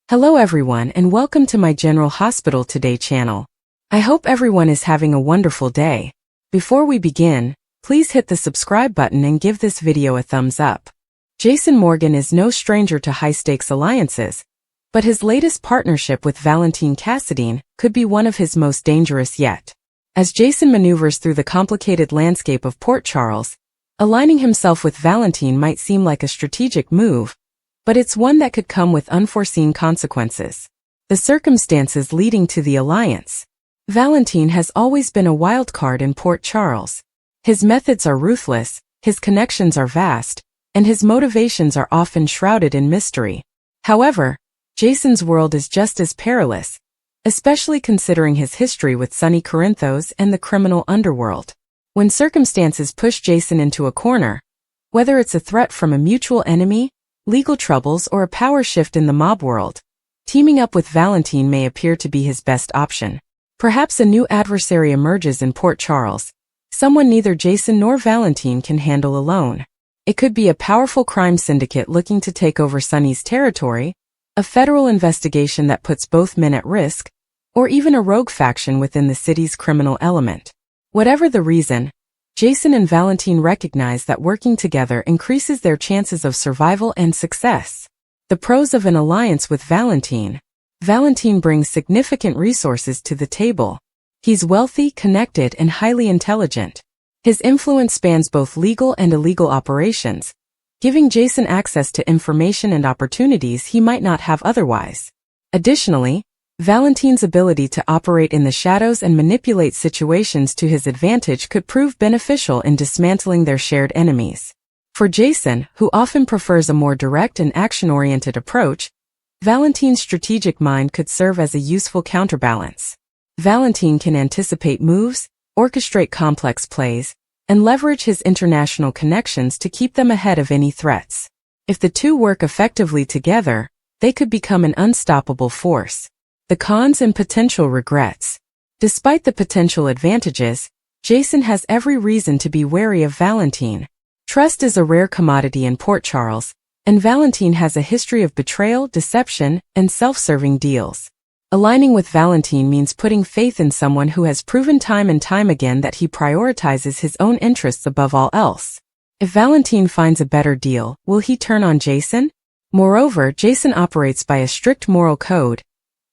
Hello everyone and welcome to my General Hospital Today channel. I hope everyone is having a wonderful day. Before we begin, please hit the subscribe button and give this video a thumbs up. Jason Morgan is no stranger to high-stakes alliances, but his latest partnership with Valentin could be one of his most dangerous yet. As Jason maneuvers through the complicated landscape of Port Charles, aligning himself with Valentin might seem like a strategic move, but it's one that could come with unforeseen consequences. The circumstances leading to the alliance. Valentin has always been a wild card in Port Charles. His methods are ruthless, his connections are vast, and his motivations are often shrouded in mystery. However, Jason's world is just as perilous, especially considering his history with Sonny Corinthos and the criminal underworld. When circumstances push Jason into a corner, whether it's a threat from a mutual enemy, legal troubles, or a power shift in the mob world, teaming up with Valentin may appear to be his best option. Perhaps a new adversary emerges in Port Charles, someone neither Jason nor Valentin can handle alone. It could be a powerful crime syndicate looking to take over Sonny's territory, a federal investigation that puts both men at risk, or even a rogue faction within the city's criminal element. Whatever the reason, Jason and Valentin recognize that working together increases their chances of survival and success. The pros of an alliance with Valentin. Valentin brings significant resources to the table. He's wealthy, connected, and highly intelligent. His influence spans both legal and illegal operations, giving Jason access to information and opportunities he might not have otherwise. Additionally, Valentin's ability to operate in the shadows and manipulate situations to his advantage could prove beneficial in dismantling their shared enemies. For Jason, who often prefers a more direct and action-oriented approach, Valentin's strategic mind could serve as a useful counterbalance. Valentin can anticipate moves, orchestrate complex plays, and leverage his international connections to keep them ahead of any threats. If the two work effectively together, they could become an unstoppable force. The cons and potential regrets. Despite the potential advantages, Jason has every reason to be wary of Valentin. Trust is a rare commodity in Port Charles, and Valentin has a history of betrayal, deception, and self-serving deals. Aligning with Valentin means putting faith in someone who has proven time and time again that he prioritizes his own interests above all else. If Valentin finds a better deal, will he turn on Jason? Moreover, Jason operates by a strict moral code,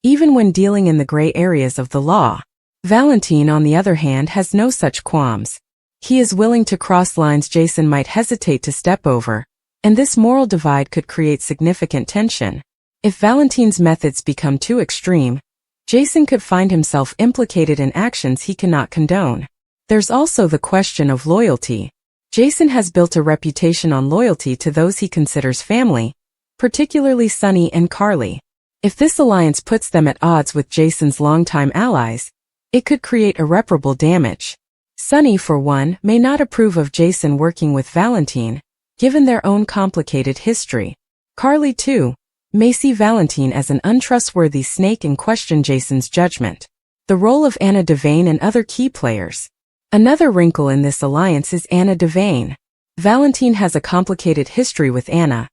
even when dealing in the gray areas of the law. Valentin, on the other hand, has no such qualms. He is willing to cross lines Jason might hesitate to step over, and this moral divide could create significant tension. If Valentin's methods become too extreme, Jason could find himself implicated in actions he cannot condone. There's also the question of loyalty. Jason has built a reputation on loyalty to those he considers family, particularly Sonny and Carly. If this alliance puts them at odds with Jason's longtime allies, it could create irreparable damage. Sonny, for one, may not approve of Jason working with Valentin, given their own complicated history. Carly, too, may see Valentin as an untrustworthy snake and question Jason's judgment. The role of Anna Devane and other key players. Another wrinkle in this alliance is Anna Devane. Valentin has a complicated history with Anna,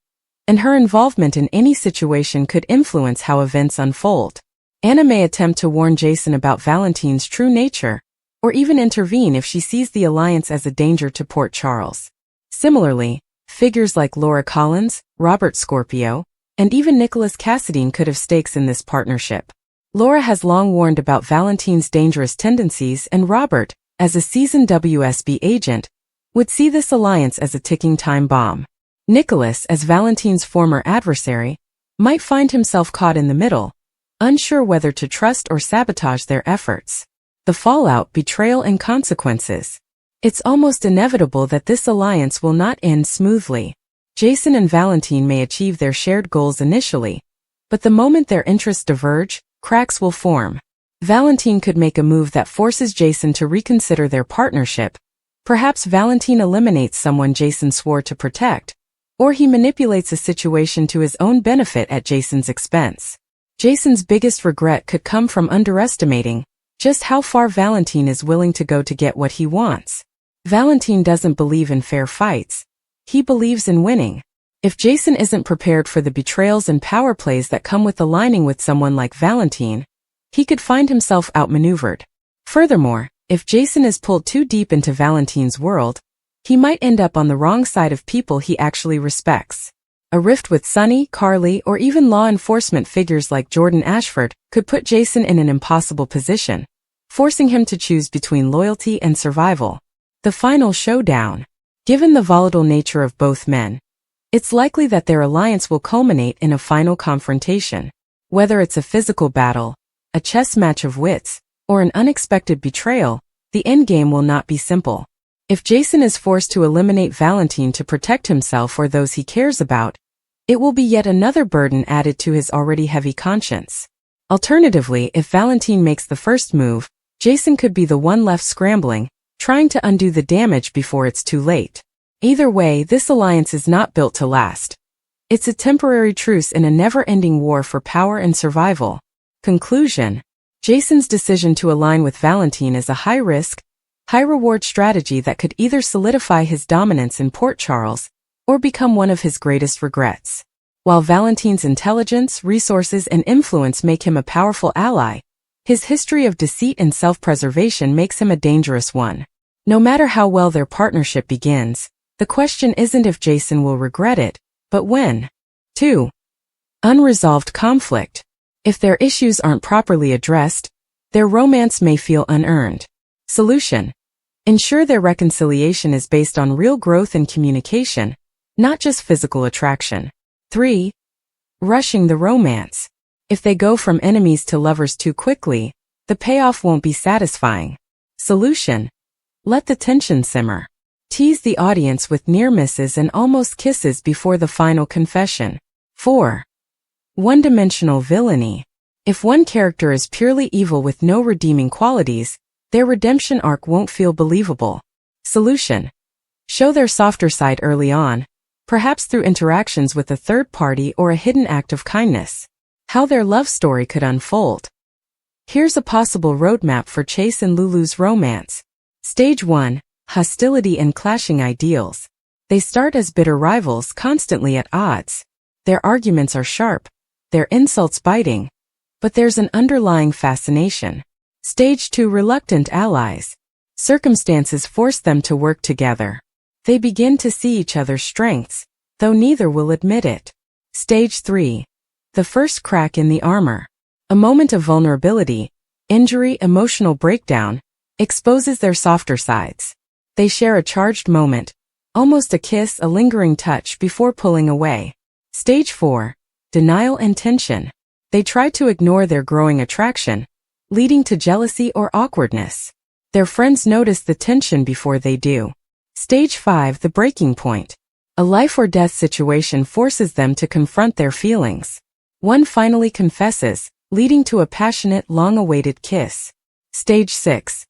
and her involvement in any situation could influence how events unfold. Anna may attempt to warn Jason about Valentin's true nature, or even intervene if she sees the alliance as a danger to Port Charles. Similarly, figures like Laura Collins, Robert Scorpio, and even Nicholas Cassadine could have stakes in this partnership. Laura has long warned about Valentin's dangerous tendencies, and Robert, as a seasoned WSB agent, would see this alliance as a ticking time bomb. Nicholas, as Valentin's former adversary, might find himself caught in the middle, unsure whether to trust or sabotage their efforts. The fallout, betrayal, and consequences. It's almost inevitable that this alliance will not end smoothly. Jason and Valentin may achieve their shared goals initially, but the moment their interests diverge, cracks will form. Valentin could make a move that forces Jason to reconsider their partnership. Perhaps Valentin eliminates someone Jason swore to protect, or he manipulates a situation to his own benefit at Jason's expense. Jason's biggest regret could come from underestimating just how far Valentin is willing to go to get what he wants. Valentin doesn't believe in fair fights. He believes in winning. If Jason isn't prepared for the betrayals and power plays that come with aligning with someone like Valentin, he could find himself outmaneuvered. Furthermore, if Jason is pulled too deep into Valentin's world, he might end up on the wrong side of people he actually respects. A rift with Sunny, Carly, or even law enforcement figures like Jordan Ashford could put Jason in an impossible position, forcing him to choose between loyalty and survival. The final showdown. Given the volatile nature of both men, it's likely that their alliance will culminate in a final confrontation. Whether it's a physical battle, a chess match of wits, or an unexpected betrayal, the endgame will not be simple. If Jason is forced to eliminate Valentin to protect himself or those he cares about, it will be yet another burden added to his already heavy conscience. Alternatively, if Valentin makes the first move, Jason could be the one left scrambling, trying to undo the damage before it's too late. Either way, this alliance is not built to last. It's a temporary truce in a never-ending war for power and survival. Conclusion. Jason's decision to align with Valentin is a high-risk, high-reward strategy that could either solidify his dominance in Port Charles or become one of his greatest regrets. While Valentin's intelligence, resources, and influence make him a powerful ally, his history of deceit and self-preservation makes him a dangerous one. No matter how well their partnership begins, the question isn't if Jason will regret it, but when. 2. Unresolved conflict. If their issues aren't properly addressed, their romance may feel unearned. Solution. Ensure their reconciliation is based on real growth and communication, not just physical attraction. 3. Rushing the romance. If they go from enemies to lovers too quickly, the payoff won't be satisfying. Solution. Let the tension simmer. Tease the audience with near misses and almost kisses before the final confession. 4. One-dimensional villainy. If one character is purely evil with no redeeming qualities, their redemption arc won't feel believable. Solution. Show their softer side early on, perhaps through interactions with a third party or a hidden act of kindness. How their love story could unfold. Here's a possible roadmap for Chase and Lulu's romance. Stage 1. Hostility and clashing ideals. They start as bitter rivals, constantly at odds. Their arguments are sharp, their insults biting, but there's an underlying fascination. Stage 2. Reluctant allies. Circumstances force them to work together. They begin to see each other's strengths, though neither will admit it. Stage 3. The first crack in the armor. A moment of vulnerability, injury, emotional breakdown, exposes their softer sides. They share a charged moment, almost a kiss, a lingering touch before pulling away. Stage 4. Denial and tension. They try to ignore their growing attraction, leading to jealousy or awkwardness. Their friends notice the tension before they do. Stage 5. The breaking point. A life or death situation forces them to confront their feelings. One finally confesses, leading to a passionate, long-awaited kiss. Stage 6.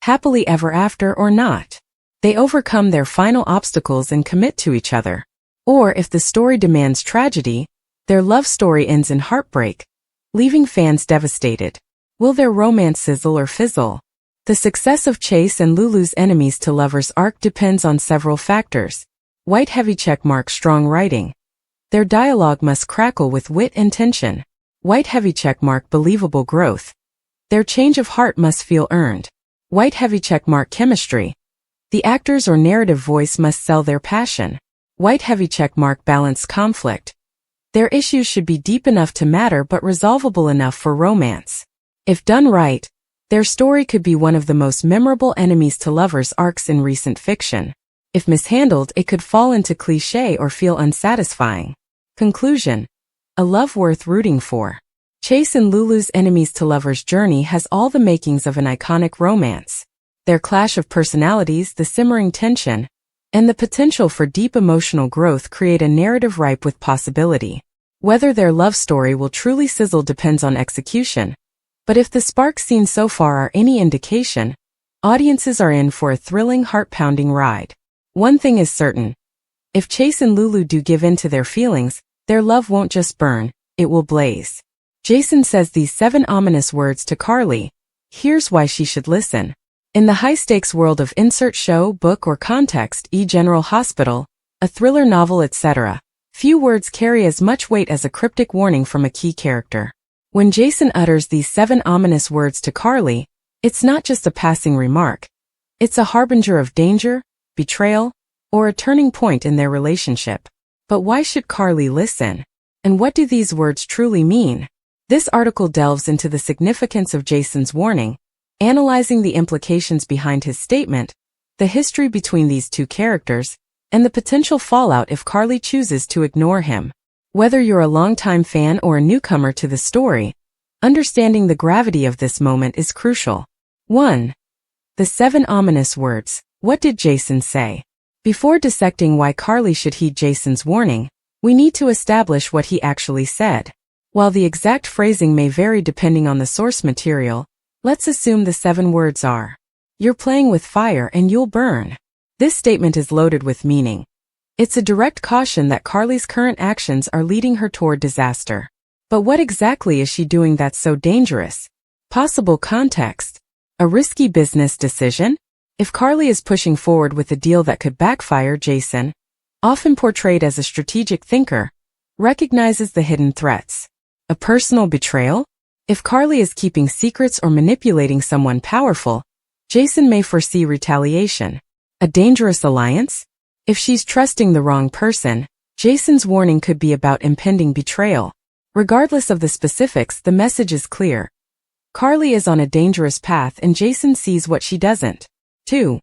Happily ever after or not. They overcome their final obstacles and commit to each other. Or if the story demands tragedy, their love story ends in heartbreak, leaving fans devastated. Will their romance sizzle or fizzle? The success of Chase and Lulu's enemies to lovers arc depends on several factors. White heavy checkmark strong writing. Their dialogue must crackle with wit and tension. White heavy checkmark believable growth. Their change of heart must feel earned. White heavy checkmark chemistry. The actors or narrative voice must sell their passion. White heavy checkmark balanced conflict. Their issues should be deep enough to matter but resolvable enough for romance. If done right, their story could be one of the most memorable enemies to lovers arcs in recent fiction. If mishandled, it could fall into cliché or feel unsatisfying. Conclusion. A love worth rooting for. Chase and Lulu's enemies to lovers journey has all the makings of an iconic romance. Their clash of personalities, the simmering tension, and the potential for deep emotional growth create a narrative ripe with possibility. Whether their love story will truly sizzle depends on execution. But if the sparks seen so far are any indication, audiences are in for a thrilling, heart-pounding ride. One thing is certain. If Chase and Lulu do give in to their feelings, their love won't just burn, it will blaze. Jason says these 7 ominous words to Carly. Here's why she should listen. In the high-stakes world of insert show, book, or context, General Hospital, a thriller novel, etc., Few words carry as much weight as a cryptic warning from a key character. When Jason utters these 7 ominous words to Carly, it's not just a passing remark. It's a harbinger of danger, betrayal, or a turning point in their relationship. But why should Carly listen? And what do these words truly mean? This article delves into the significance of Jason's warning, analyzing the implications behind his statement, the history between these two characters, and the potential fallout if Carly chooses to ignore him. Whether you're a longtime fan or a newcomer to the story, understanding the gravity of this moment is crucial. 1. The 7 ominous words. What did Jason say? Before dissecting why Carly should heed Jason's warning, we need to establish what he actually said. While the exact phrasing may vary depending on the source material, let's assume the 7 words are, "You're playing with fire and you'll burn." This statement is loaded with meaning. It's a direct caution that Carly's current actions are leading her toward disaster. But what exactly is she doing that's so dangerous? Possible context. A risky business decision? If Carly is pushing forward with a deal that could backfire, Jason, often portrayed as a strategic thinker, recognizes the hidden threats. A personal betrayal? If Carly is keeping secrets or manipulating someone powerful, Jason may foresee retaliation. A dangerous alliance? If she's trusting the wrong person, Jason's warning could be about impending betrayal. Regardless of the specifics, the message is clear. Carly is on a dangerous path and Jason sees what she doesn't. 2.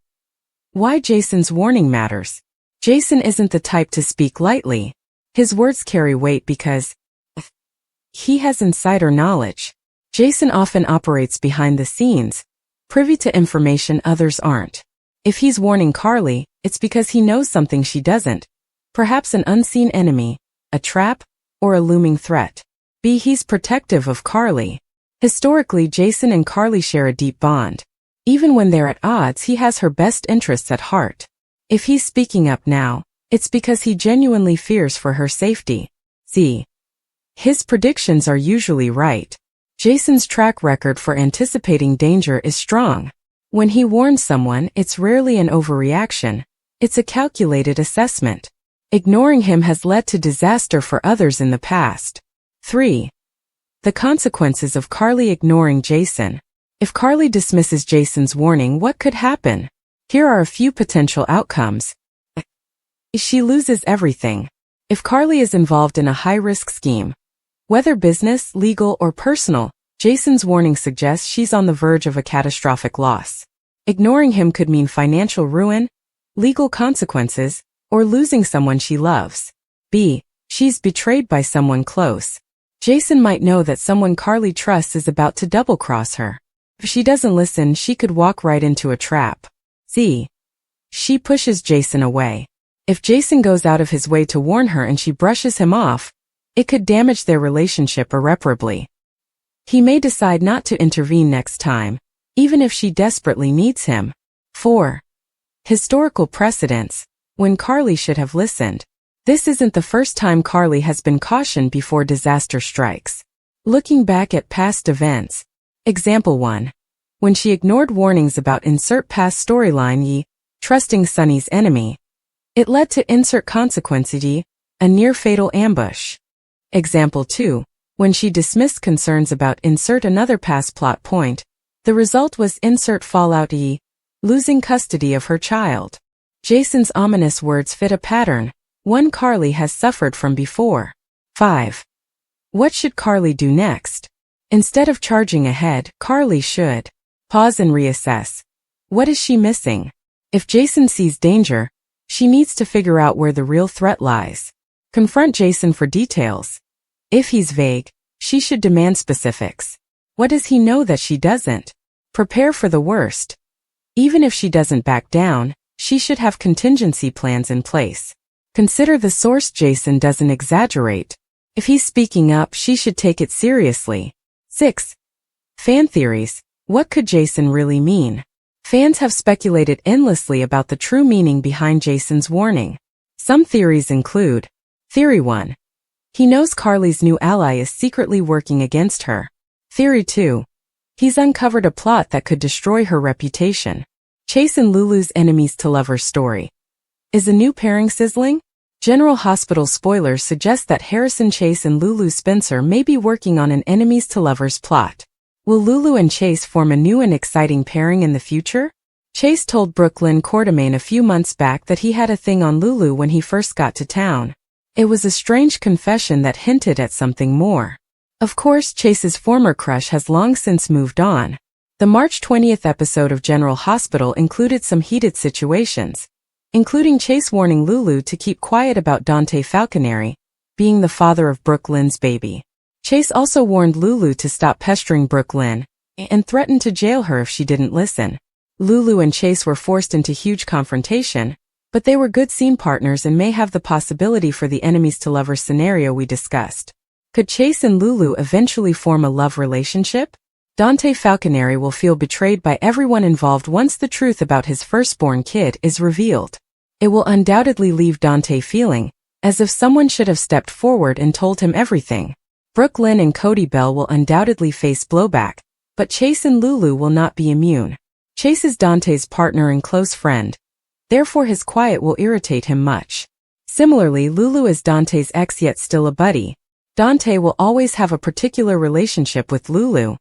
Why Jason's warning matters. Jason isn't the type to speak lightly. His words carry weight because he has insider knowledge. Jason often operates behind the scenes, privy to information others aren't. If he's warning Carly, it's because he knows something she doesn't, perhaps an unseen enemy, a trap, or a looming threat. B. He's protective of Carly. Historically, Jason and Carly share a deep bond. Even when they're at odds, he has her best interests at heart. If he's speaking up now, it's because he genuinely fears for her safety. C. His predictions are usually right. Jason's track record for anticipating danger is strong. When he warns someone, it's rarely an overreaction. It's a calculated assessment. Ignoring him has led to disaster for others in the past. 3. The consequences of Carly ignoring Jason. If Carly dismisses Jason's warning, what could happen? Here are a few potential outcomes. She loses everything. If Carly is involved in a high-risk scheme, whether business, legal, or personal, Jason's warning suggests she's on the verge of a catastrophic loss. Ignoring him could mean financial ruin, legal consequences, or losing someone she loves. B. She's betrayed by someone close. Jason might know that someone Carly trusts is about to double-cross her. If she doesn't listen, she could walk right into a trap. C. She pushes Jason away. If Jason goes out of his way to warn her and she brushes him off, it could damage their relationship irreparably. He may decide not to intervene next time, even if she desperately needs him. 4. Historical precedents. When Carly should have listened. This isn't the first time Carly has been cautioned before disaster strikes. Looking back at past events. Example 1. When she ignored warnings about insert past storyline y, trusting Sonny's enemy. It led to insert consequence y, a near-fatal ambush. Example 2. When she dismissed concerns about insert another past plot point, the result was insert fallout y, losing custody of her child. Jason's ominous words fit a pattern, one Carly has suffered from before. 5. What should Carly do next? Instead of charging ahead, Carly should pause and reassess. What is she missing? If Jason sees danger, she needs to figure out where the real threat lies. Confront Jason for details. If he's vague, she should demand specifics. What does he know that she doesn't? Prepare for the worst. Even if she doesn't back down, she should have contingency plans in place. Consider the source. Jason doesn't exaggerate. If he's speaking up, she should take it seriously. 6. Fan theories. What could Jason really mean? Fans have speculated endlessly about the true meaning behind Jason's warning. Some theories include: Theory 1. He knows Carly's new ally is secretly working against her. Theory 2. He's uncovered a plot that could destroy her reputation. Chase and Lulu's enemies to lovers story. Is a new pairing sizzling? General Hospital spoilers suggest that Harrison Chase and Lulu Spencer may be working on an enemies to lovers plot. Will Lulu and Chase form a new and exciting pairing in the future? Chase told Brooklyn Quartermain a few months back that he had a thing on Lulu when he first got to town. It was a strange confession that hinted at something more. Of course, Chase's former crush has long since moved on. The March 20th episode of General Hospital included some heated situations, including Chase warning Lulu to keep quiet about Dante Falconeri being the father of Brooklyn's baby. Chase also warned Lulu to stop pestering Brooklyn and threatened to jail her if she didn't listen. Lulu and Chase were forced into huge confrontation, but they were good scene partners and may have the possibility for the enemies to lovers scenario we discussed. Could Chase and Lulu eventually form a love relationship? Dante Falconeri will feel betrayed by everyone involved once the truth about his firstborn kid is revealed. It will undoubtedly leave Dante feeling as if someone should have stepped forward and told him everything. Brooklyn and Cody Bell will undoubtedly face blowback, but Chase and Lulu will not be immune. Chase is Dante's partner and close friend, therefore his quiet will irritate him much. Similarly, Lulu is Dante's ex yet still a buddy. Dante will always have a particular relationship with Lulu,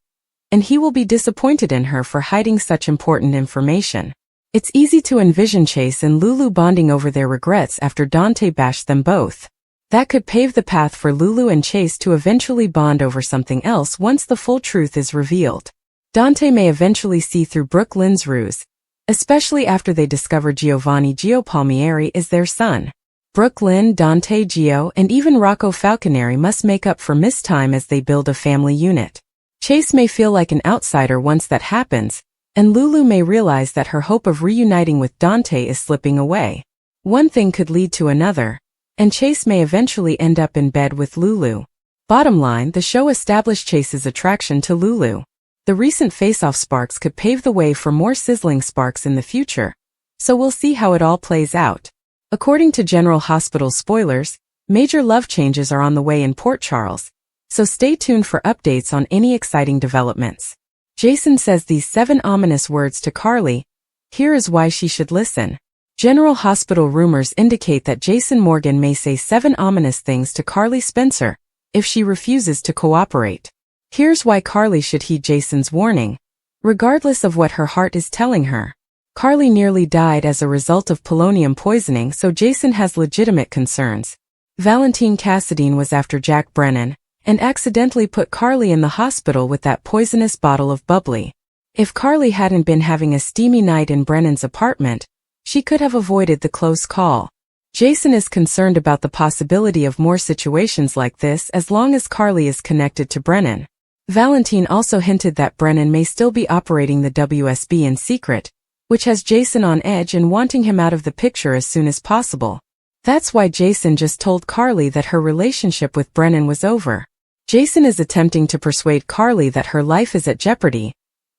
and he will be disappointed in her for hiding such important information. It's easy to envision Chase and Lulu bonding over their regrets after Dante bashed them both. That could pave the path for Lulu and Chase to eventually bond over something else once the full truth is revealed. Dante may eventually see through Brooklyn's ruse, especially after they discover Giovanni Gio Palmieri is their son. Brooklyn, Dante, Gio, and even Rocco Falconeri must make up for missed time as they build a family unit. Chase may feel like an outsider once that happens, and Lulu may realize that her hope of reuniting with Dante is slipping away. One thing could lead to another, and Chase may eventually end up in bed with Lulu. Bottom line, the show established Chase's attraction to Lulu. The recent face-off sparks could pave the way for more sizzling sparks in the future, so we'll see how it all plays out. According to General Hospital spoilers, major love changes are on the way in Port Charles, so stay tuned for updates on any exciting developments. Jason says these 7 ominous words to Carly. Here is why she should listen. General Hospital rumors indicate that Jason Morgan may say 7 ominous things to Carly Spencer if she refuses to cooperate. Here's why Carly should heed Jason's warning, regardless of what her heart is telling her. Carly nearly died as a result of polonium poisoning, so Jason has legitimate concerns. Valentin Cassadine was after Jack Brennan and accidentally put Carly in the hospital with that poisonous bottle of bubbly. If Carly hadn't been having a steamy night in Brennan's apartment, she could have avoided the close call. Jason is concerned about the possibility of more situations like this as long as Carly is connected to Brennan. Valentin also hinted that Brennan may still be operating the WSB in secret, which has Jason on edge and wanting him out of the picture as soon as possible. That's why Jason just told Carly that her relationship with Brennan was over. Jason is attempting to persuade Carly that her life is at jeopardy,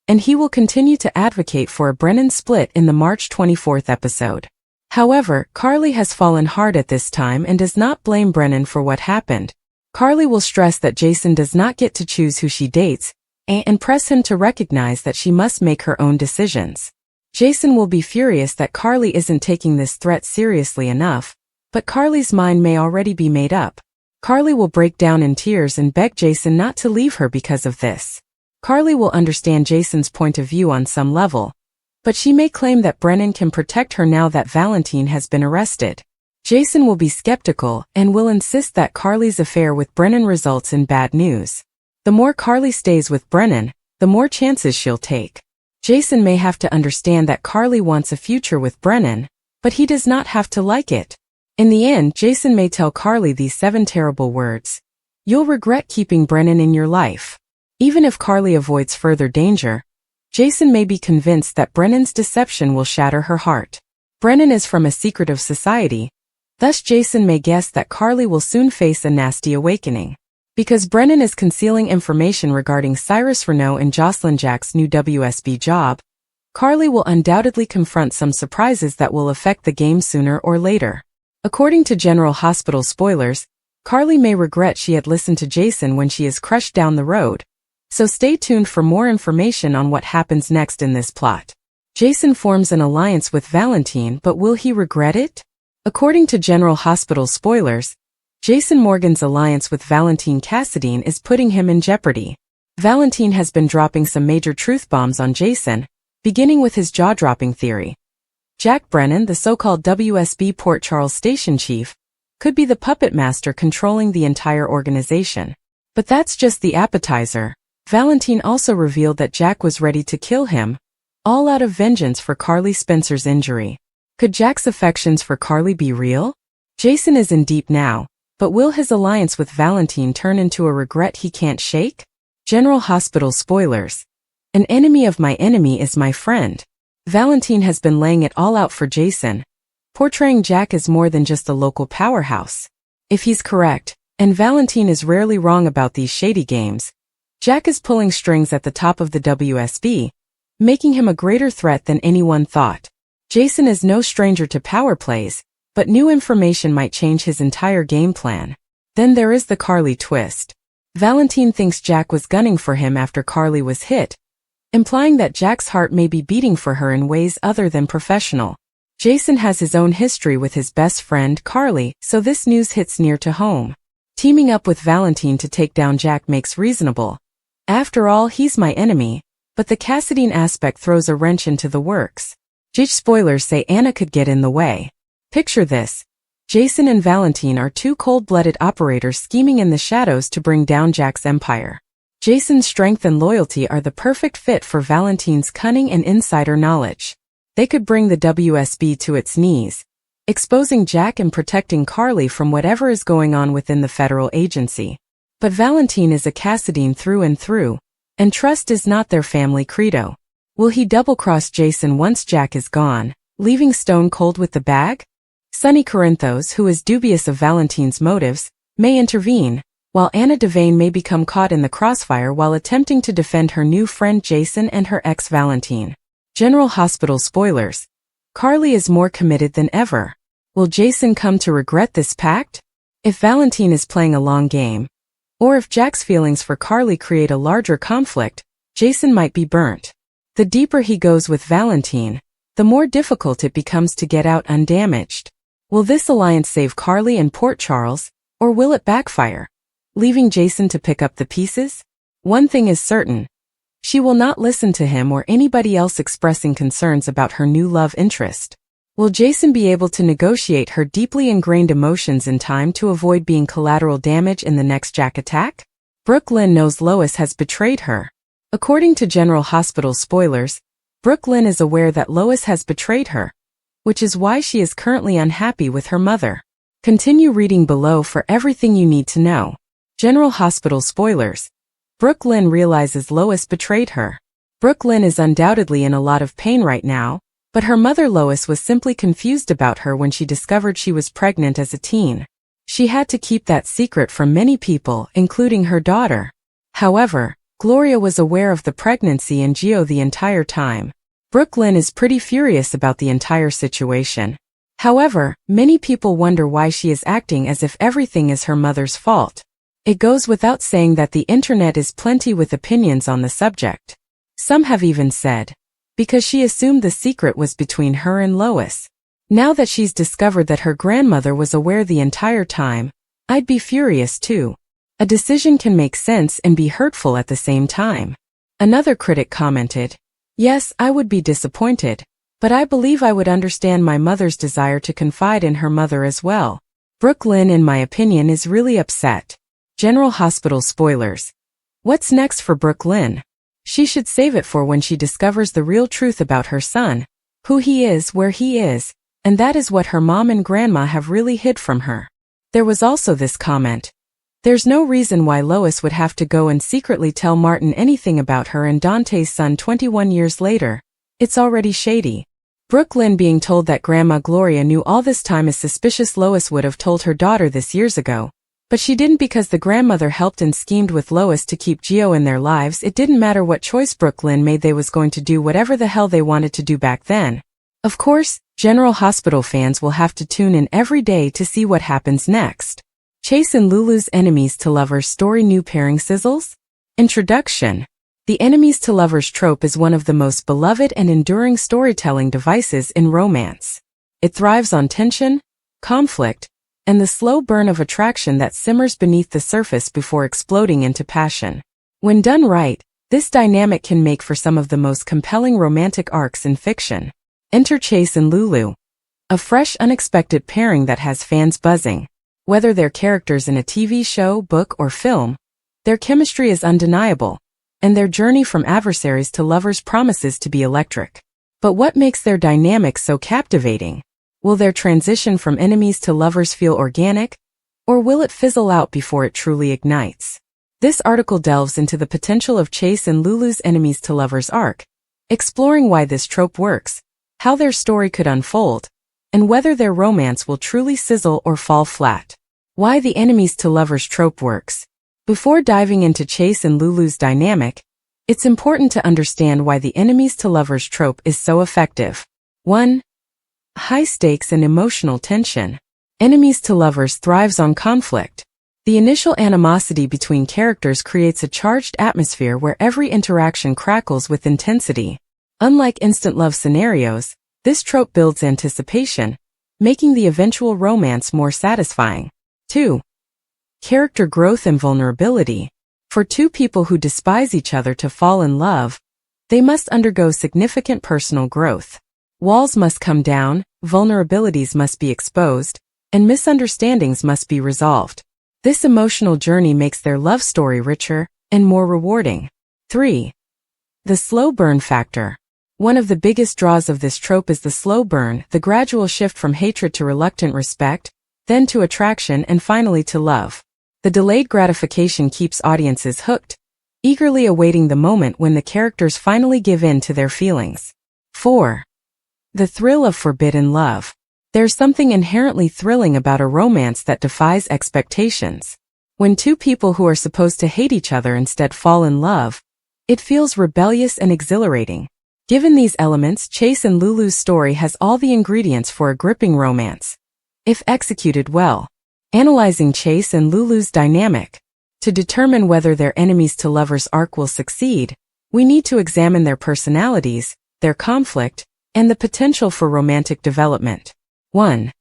and he will continue to advocate for a Brennan split in the March 24th episode. However, Carly has fallen hard at this time and does not blame Brennan for what happened. Carly will stress that Jason does not get to choose who she dates, and press him to recognize that she must make her own decisions. Jason will be furious that Carly isn't taking this threat seriously enough, but Carly's mind may already be made up. Carly will break down in tears and beg Jason not to leave her because of this. Carly will understand Jason's point of view on some level, but she may claim that Brennan can protect her now that Valentin has been arrested. Jason will be skeptical and will insist that Carly's affair with Brennan results in bad news. The more Carly stays with Brennan, the more chances she'll take. Jason may have to understand that Carly wants a future with Brennan, but he does not have to like it. In the end, Jason may tell Carly these 7 terrible words. You'll regret keeping Brennan in your life. Even if Carly avoids further danger, Jason may be convinced that Brennan's deception will shatter her heart. Brennan is from a secretive society, thus Jason may guess that Carly will soon face a nasty awakening. Because Brennan is concealing information regarding Cyrus Renault and Jocelyn Jack's new WSB job, Carly will undoubtedly confront some surprises that will affect the game sooner or later. According to General Hospital spoilers, Carly may regret she had listened to Jason when she is crushed down the road, so stay tuned for more information on what happens next in this plot. Jason forms an alliance with Valentin, but will he regret it? According to General Hospital spoilers, Jason Morgan's alliance with Valentin Cassadine is putting him in jeopardy. Valentin has been dropping some major truth bombs on Jason, beginning with his jaw-dropping theory. Jack Brennan, the so-called WSB Port Charles station chief, could be the puppet master controlling the entire organization. But that's just the appetizer. Valentin also revealed that Jack was ready to kill him, all out of vengeance for Carly Spencer's injury. Could Jack's affections for Carly be real? Jason is in deep now, but will his alliance with Valentin turn into a regret he can't shake? General Hospital spoilers. An enemy of my enemy is my friend. Valentin has been laying it all out for Jason, portraying Jack as more than just a local powerhouse. If he's correct, and Valentin is rarely wrong about these shady games, Jack is pulling strings at the top of the WSB, making him a greater threat than anyone thought. Jason is no stranger to power plays, but new information might change his entire game plan. Then there is the Carly twist. Valentin thinks Jack was gunning for him after Carly was hit, implying that Jack's heart may be beating for her in ways other than professional. Jason has his own history with his best friend, Carly, so this news hits near to home. Teaming up with Valentin to take down Jack makes reasonable. After all, he's my enemy, but the Cassadine aspect throws a wrench into the works. Spoilers say Anna could get in the way. Picture this. Jason and Valentin are two cold-blooded operators scheming in the shadows to bring down Jack's empire. Jason's strength and loyalty are the perfect fit for Valentin's cunning and insider knowledge. They could bring the WSB to its knees, exposing Jack and protecting Carly from whatever is going on within the federal agency. But Valentin is a Cassadine through and through, and trust is not their family credo. Will he double-cross Jason once Jack is gone, leaving stone cold with the bag? Sonny Corinthos, who is dubious of Valentin's motives, may intervene, while Anna Devane may become caught in the crossfire while attempting to defend her new friend Jason and her ex Valentin. General Hospital spoilers. Carly is more committed than ever. Will Jason come to regret this pact? If Valentin is playing a long game, or if Jack's feelings for Carly create a larger conflict, Jason might be burnt. The deeper he goes with Valentin, the more difficult it becomes to get out undamaged. Will this alliance save Carly and Port Charles, or will it backfire, leaving Jason to pick up the pieces? One thing is certain. She will not listen to him or anybody else expressing concerns about her new love interest. Will Jason be able to negotiate her deeply ingrained emotions in time to avoid being collateral damage in the next Jack attack? Brooke Lynn knows Lois has betrayed her. According to General Hospital spoilers, Brooke Lynn is aware that Lois has betrayed her, which is why she is currently unhappy with her mother. Continue reading below for everything you need to know. General Hospital spoilers. Brooke Lynn realizes Lois betrayed her. Brooke Lynn is undoubtedly in a lot of pain right now, but her mother Lois was simply confused about her when she discovered she was pregnant as a teen. She had to keep that secret from many people, including her daughter. However, Gloria was aware of the pregnancy and Gio the entire time. Brooke Lynn is pretty furious about the entire situation. However, many people wonder why she is acting as if everything is her mother's fault. It goes without saying that the internet is plenty with opinions on the subject. Some have even said, because she assumed the secret was between her and Lois. Now that she's discovered that her grandmother was aware the entire time, I'd be furious too. A decision can make sense and be hurtful at the same time. Another critic commented, "Yes, I would be disappointed, but I believe I would understand my mother's desire to confide in her mother as well." Brooke Lynn, in my opinion, is really upset. General Hospital spoilers. What's next for Brooke Lynn? She should save it for when she discovers the real truth about her son, who he is, where he is, and that is what her mom and grandma have really hid from her. There was also this comment. There's no reason why Lois would have to go and secretly tell Martin anything about her and Dante's son 21 years later. It's already shady. Brooke Lynn being told that Grandma Gloria knew all this time is suspicious. Lois would have told her daughter this years ago. But she didn't because the grandmother helped and schemed with Lois to keep Gio in their lives. It didn't matter what choice Brooke Lynn made, they was going to do whatever the hell they wanted to do back then. Of course, General Hospital fans will have to tune in every day to see what happens next. Chase and Lulu's enemies to lovers story, new pairing sizzles? Introduction. The enemies to lovers trope is one of the most beloved and enduring storytelling devices in romance. It thrives on tension, conflict, and the slow burn of attraction that simmers beneath the surface before exploding into passion. When done right, this dynamic can make for some of the most compelling romantic arcs in fiction. Enter Chase and Lulu, a fresh, unexpected pairing that has fans buzzing. Whether they're characters in a TV show, book, or film, their chemistry is undeniable, and their journey from adversaries to lovers promises to be electric. But what makes their dynamic so captivating? Will their transition from enemies to lovers feel organic, or will it fizzle out before it truly ignites? This article delves into the potential of Chase and Lulu's enemies to lovers arc, exploring why this trope works, how their story could unfold, and whether their romance will truly sizzle or fall flat. Why the enemies to lovers trope works. Before diving into Chase and Lulu's dynamic, it's important to understand why the enemies to lovers trope is so effective. 1. High stakes and emotional tension. Enemies to lovers thrives on conflict. The initial animosity between characters creates a charged atmosphere where every interaction crackles with intensity. Unlike instant love scenarios, this trope builds anticipation, making the eventual romance more satisfying. 2. Character growth and vulnerability. For two people who despise each other to fall in love, they must undergo significant personal growth. Walls must come down, vulnerabilities must be exposed, and misunderstandings must be resolved. This emotional journey makes their love story richer and more rewarding. 3. The slow burn factor. One of the biggest draws of this trope is the slow burn, the gradual shift from hatred to reluctant respect, then to attraction and finally to love. The delayed gratification keeps audiences hooked, eagerly awaiting the moment when the characters finally give in to their feelings. 4. The thrill of forbidden love. There's something inherently thrilling about a romance that defies expectations. When two people who are supposed to hate each other instead fall in love, it feels rebellious and exhilarating. Given these elements, Chase and Lulu's story has all the ingredients for a gripping romance, if executed well. Analyzing Chase and Lulu's dynamic. To determine whether their enemies to lovers arc will succeed, we need to examine their personalities, their conflict, and the potential for romantic development. 1.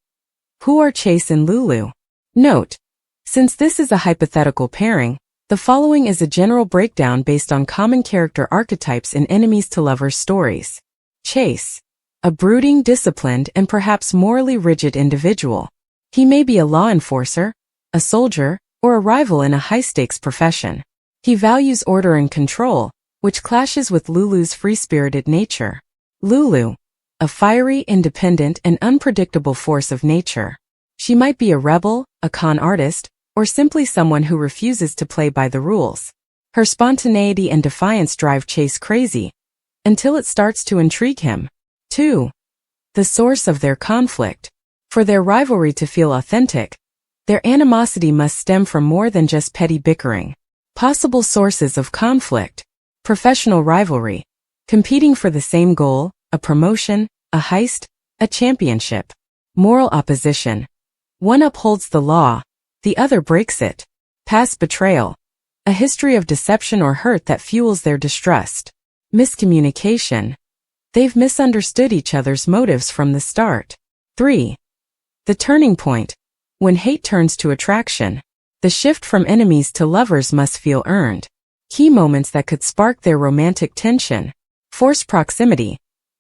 Who are Chase and Lulu? Note: since this is a hypothetical pairing, the following is a general breakdown based on common character archetypes in enemies to lovers stories. Chase. A brooding, disciplined, and perhaps morally rigid individual. He may be a law enforcer, a soldier, or a rival in a high-stakes profession. He values order and control, which clashes with Lulu's free-spirited nature. Lulu. A fiery, independent, and unpredictable force of nature. She might be a rebel, a con artist, or simply someone who refuses to play by the rules. Her spontaneity and defiance drive Chase crazy, until it starts to intrigue him. 2. The source of their conflict. For their rivalry to feel authentic, their animosity must stem from more than just petty bickering. Possible sources of conflict. Professional rivalry. Competing for the same goal, a promotion, a heist, a championship. Moral opposition. One upholds the law, the other breaks it. Past betrayal. A history of deception or hurt that fuels their distrust. Miscommunication. They've misunderstood each other's motives from the start. 3. The turning point. When hate turns to attraction. The shift from enemies to lovers must feel earned. Key moments that could spark their romantic tension. Forced proximity.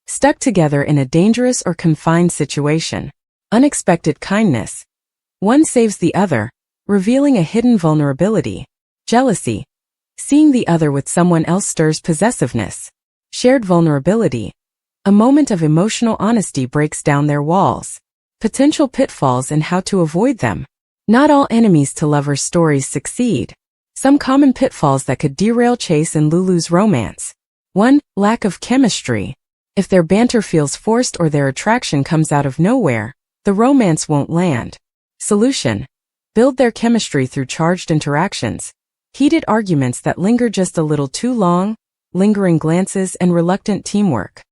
Stuck together in a dangerous or confined situation. Unexpected kindness. One saves the other, revealing a hidden vulnerability. Jealousy. Seeing the other with someone else stirs possessiveness. Shared vulnerability. A moment of emotional honesty breaks down their walls. Potential pitfalls and how to avoid them. Not all enemies to lovers stories succeed. Some common pitfalls that could derail Chase and Lulu's romance. 1. Lack of chemistry. If their banter feels forced or their attraction comes out of nowhere, the romance won't land. Solution. Build their chemistry through charged interactions. Heated arguments that linger just a little too long, lingering glances and reluctant teamwork.